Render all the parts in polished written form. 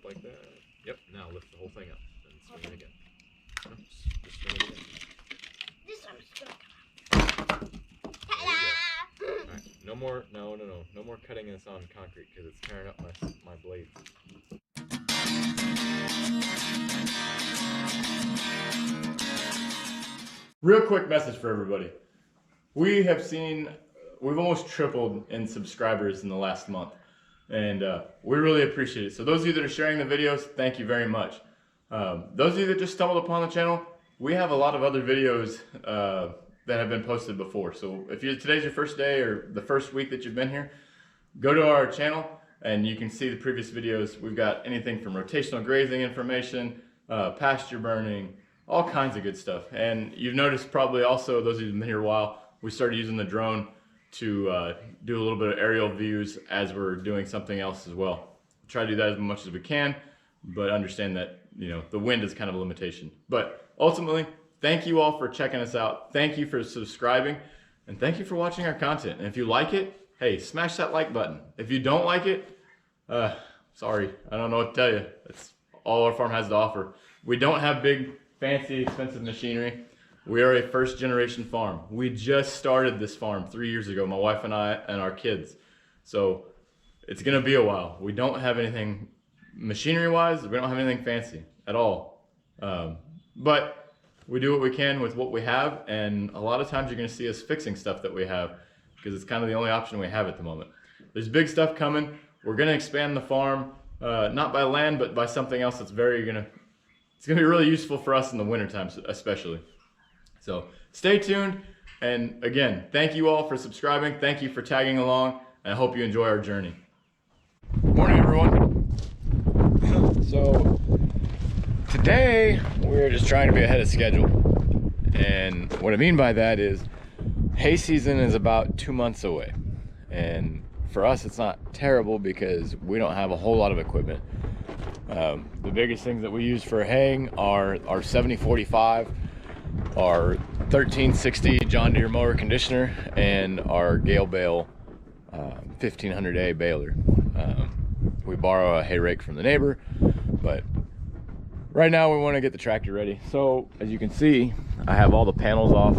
up like that. Yep, now lift the whole thing up and swing it again. Oops, just swing it again. This one's gonna come out. Alright, no more, no more cutting this on concrete because it's tearing up my blades. Real quick message for everybody. We've almost tripled in subscribers in the last month, and we really appreciate it. So those of you that are sharing the videos, thank you very much. Those of you that just stumbled upon the channel, we have a lot of other videos that have been posted before. So if today's your first day or the first week that you've been here, go to our channel and you can see the previous videos. We've got anything from rotational grazing information, pasture burning, all kinds of good stuff. And you've noticed probably also, those of you who've been here a while, we started using the drone to do a little bit of aerial views as we're doing something else as well. Try to do that as much as we can, but understand that, you know, the wind is kind of a limitation. But ultimately, thank you all for checking us out. Thank you for subscribing, and thank you for watching our content. And if you like it, hey, smash that like button. If you don't like it, sorry, I don't know what to tell you. That's all our farm has to offer. We don't have big, fancy, expensive machinery. We are a first generation farm. We just started this farm 3 years ago, my wife and I and our kids. So it's gonna be a while. We don't have anything machinery wise, we don't have anything fancy at all. But we do what we can with what we have, and a lot of times you're gonna see us fixing stuff that we have because it's kind of the only option we have at the moment. There's big stuff coming. We're gonna expand the farm, not by land, but by something else that's it's gonna be really useful for us in the winter times, especially. So stay tuned, and again, thank you all for subscribing. Thank you for tagging along, and I hope you enjoy our journey. Morning, everyone. So today we're just trying to be ahead of schedule, and what I mean by that is hay season is about 2 months away, and for us it's not terrible because we don't have a whole lot of equipment. The biggest things that we use for haying are our 7045, our 1360 John Deere mower conditioner, and our Gehl Bale 1500A baler. We borrow a hay rake from the neighbor, but right now we want to get the tractor ready. So as you can see, I have all the panels off,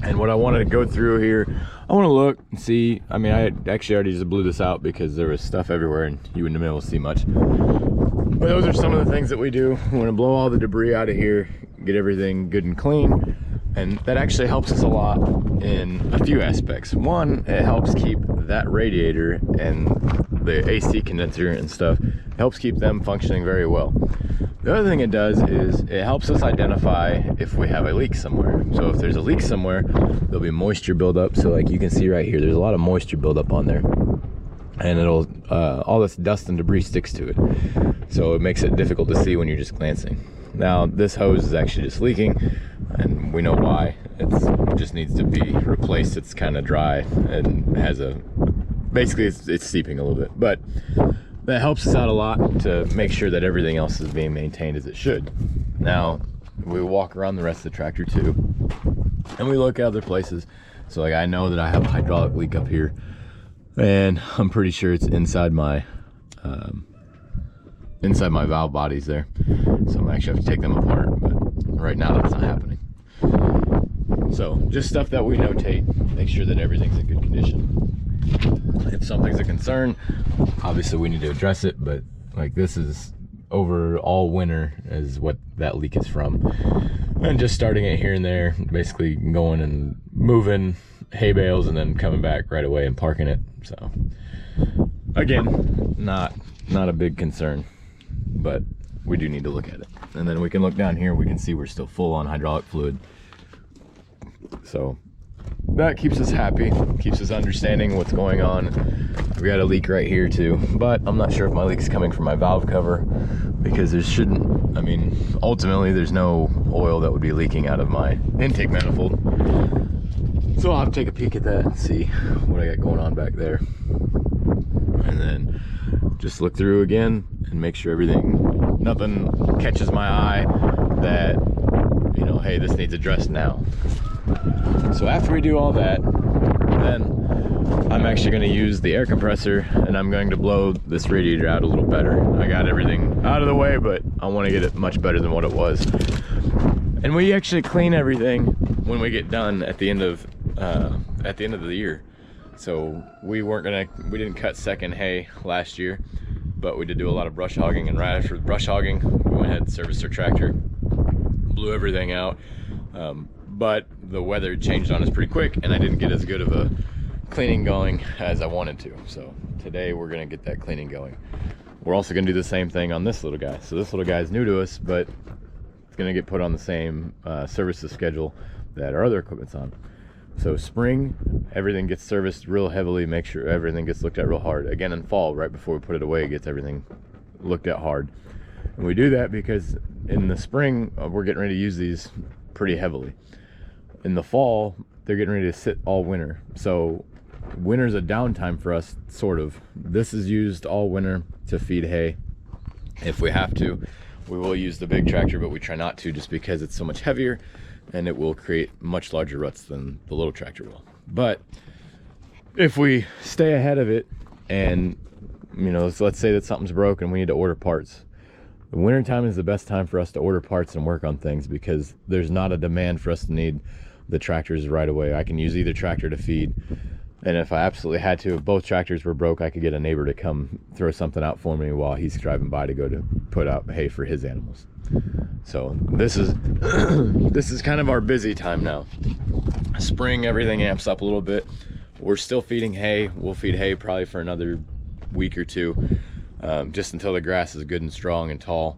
and what I wanted to go through here, I want to look and see. I mean, I actually already just blew this out because there was stuff everywhere and you wouldn't have been able to see much. But those are some of the things that we do. We want to blow all the debris out of here, get everything good and clean, and that actually helps us a lot in a few aspects. One, it helps keep that radiator and the AC condenser and stuff, helps keep them functioning very well. The other thing it does is it helps us identify if we have a leak somewhere. So if there's a leak somewhere, there'll be moisture buildup. So like you can see right here, there's a lot of moisture buildup on there, and it'll all this dust and debris sticks to it, so it makes it difficult to see when you're just glancing. Now this hose is actually just leaking, and we know why. It just needs to be replaced. It's kind of dry and has basically it's seeping a little bit, but that helps us out a lot to make sure that everything else is being maintained as it should. Now we walk around the rest of the tractor too, and we look at other places. So like I know that I have a hydraulic leak up here, and I'm pretty sure it's inside my valve bodies there. So I'm actually have to take them apart, but right now that's not happening. So just stuff that we notate, make sure that everything's in good condition. If something's a concern, obviously we need to address it, but like this is over all winter is what that leak is from. And just starting it here and there, basically going and moving hay bales and then coming back right away and parking it. So again, not a big concern, but we do need to look at it. And then we can look down here, we can see we're still full on hydraulic fluid. So that keeps us happy, keeps us understanding what's going on. We got a leak right here too, but I'm not sure if my leak's coming from my valve cover, because there shouldn't, I mean, ultimately there's no oil that would be leaking out of my intake manifold. So I'll have to take a peek at that and see what I got going on back there. And then just look through again and make sure nothing catches my eye that, you know, hey, this needs addressed now. So after we do all that, then I'm actually going to use the air compressor, and I'm going to blow this radiator out a little better. I got everything out of the way, but I want to get it much better than what it was. And we actually clean everything when we get done at the end of the year. So we didn't cut second hay last year, but we did do a lot of brush hogging, and right after brush hogging, we went ahead and serviced our tractor, blew everything out. But the weather changed on us pretty quick, and I didn't get as good of a cleaning going as I wanted to. So today we're gonna get that cleaning going. We're also gonna do the same thing on this little guy. So this little guy is new to us, but it's gonna get put on the same services schedule that our other equipment's on. So spring, everything gets serviced real heavily, make sure everything gets looked at real hard. Again, in fall, right before we put it away, it gets everything looked at hard. And we do that because in the spring, we're getting ready to use these pretty heavily. In the fall, they're getting ready to sit all winter. So winter's a downtime for us, sort of. This is used all winter to feed hay. If we have to, we will use the big tractor, but we try not to just because it's so much heavier and it will create much larger ruts than the little tractor will. But if we stay ahead of it and, you know, so let's say that something's broken, we need to order parts. The winter time is the best time for us to order parts and work on things because there's not a demand for us to need the tractors right away. I can use either tractor to feed, and if I absolutely had to, if both tractors were broke, I could get a neighbor to come throw something out for me while he's driving by to go to put out hay for his animals. So this is this is kind of our busy time now. Spring, everything amps up a little bit. We're still feeding hay. We'll feed hay probably for another week or two, just until the grass is good and strong and tall.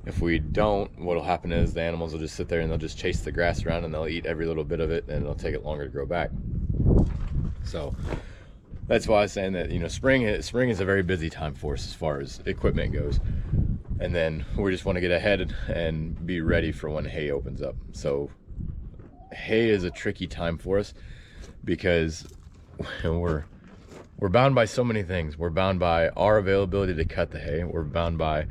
If we don't, what'll happen is the animals will just sit there and they'll just chase the grass around and they'll eat every little bit of it, and it'll take it longer to grow back. So that's why I was saying that, you know, spring is a very busy time for us as far as equipment goes. And then we just want to get ahead and be ready for when hay opens up. So hay is a tricky time for us because we're bound by so many things. We're bound by our availability to cut the hay. We're bound by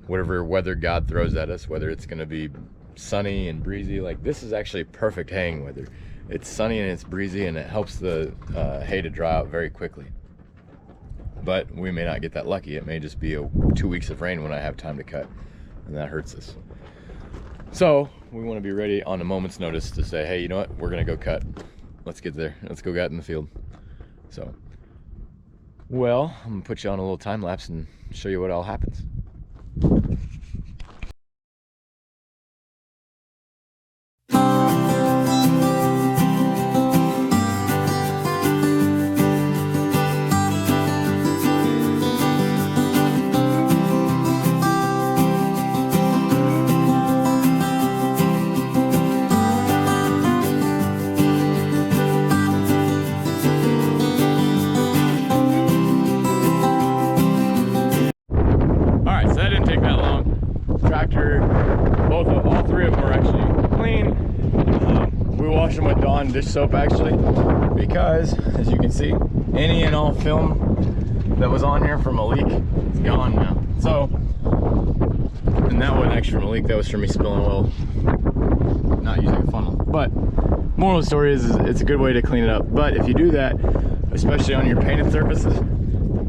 whatever weather God throws at us, whether it's going to be sunny and breezy. Like this is actually perfect haying weather. It's sunny and it's breezy, and it helps the hay to dry out very quickly. But we may not get that lucky. It may just be 2 weeks of rain when I have time to cut, and that hurts us. So we want to be ready on a moment's notice to say, hey, you know what, we're gonna go cut. Let's get there. Let's go get in the field. So, well, I'm gonna put you on a little time lapse and show you what all happens. All three of them are actually clean. We wash them with Dawn dish soap actually, because as you can see, any and all film that was on here from a leak is gone now. So, and that wasn't actually from a leak, that was from me spilling oil, not using a funnel. But moral of the story is it's a good way to clean it up. But if you do that, especially on your painted surfaces,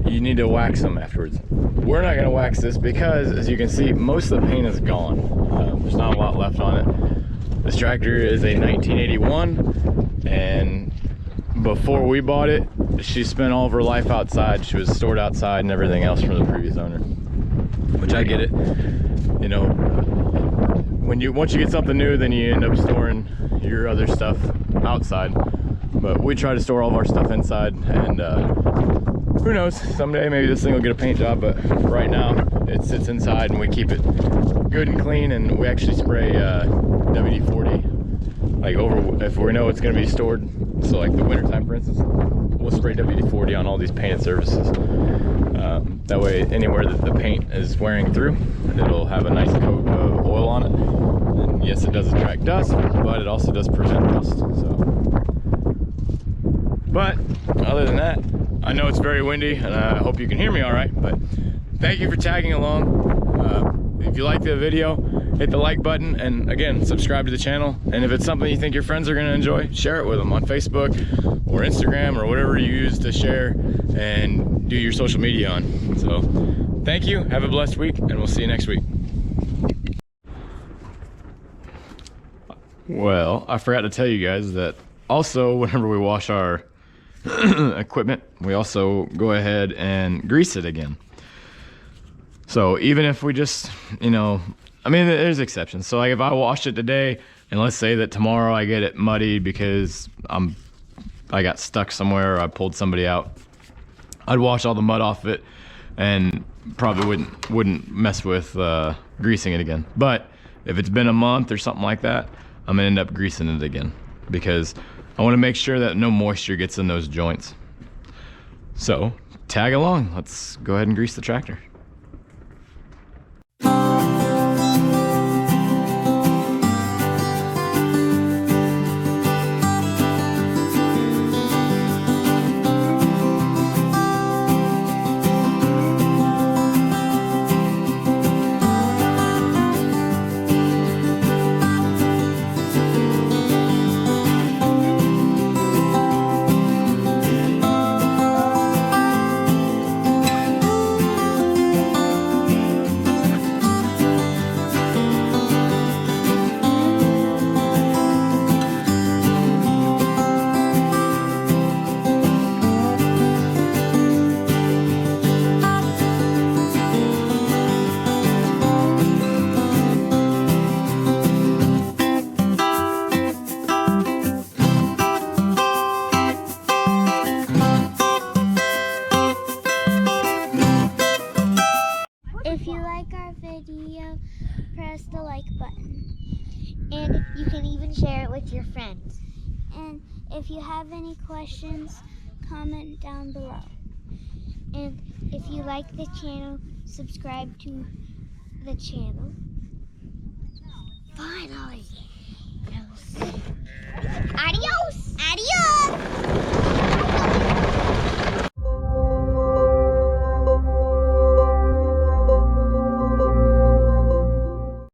you need to wax them afterwards. We're not gonna wax this because, as you can see, most of the paint is gone. There's not a lot left on it. This tractor is a 1981, and before we bought it, she spent all of her life outside. She was stored outside and everything else from the previous owner, which I get it. You know, once you get something new, then you end up storing your other stuff outside. But we try to store all of our stuff inside, and who knows, someday maybe this thing will get a paint job, but right now it sits inside and we keep it good and clean, and we actually spray WD-40 like over, if we know it's going to be stored. So like the winter time, for instance, we'll spray WD-40 on all these painted surfaces. That way anywhere that the paint is wearing through, it'll have a nice coat of oil on it. And yes, it does attract dust, but it also does prevent dust. So, but other than that, I know it's very windy, and I hope you can hear me all right, but thank you for tagging along. If you like the video, hit the like button, and again, subscribe to the channel. And if it's something you think your friends are gonna enjoy, share it with them on Facebook or Instagram or whatever you use to share and do your social media on. So thank you, have a blessed week, and we'll see you next week. Well, I forgot to tell you guys that also whenever we wash our equipment, we also go ahead and grease it again. So even if we just, you know, I mean, there's exceptions. So like if I washed it today, and let's say that tomorrow I get it muddy because I got stuck somewhere or I pulled somebody out, I'd wash all the mud off of it and probably wouldn't mess with greasing it again. But if it's been a month or something like that, I'm gonna end up greasing it again because I want to make sure that no moisture gets in those joints. So tag along, let's go ahead and grease the tractor. If you like our video, press the like button. And you can even share it with your friends. And if you have any questions, comment down below. And if you like the channel, subscribe to the channel. Finally!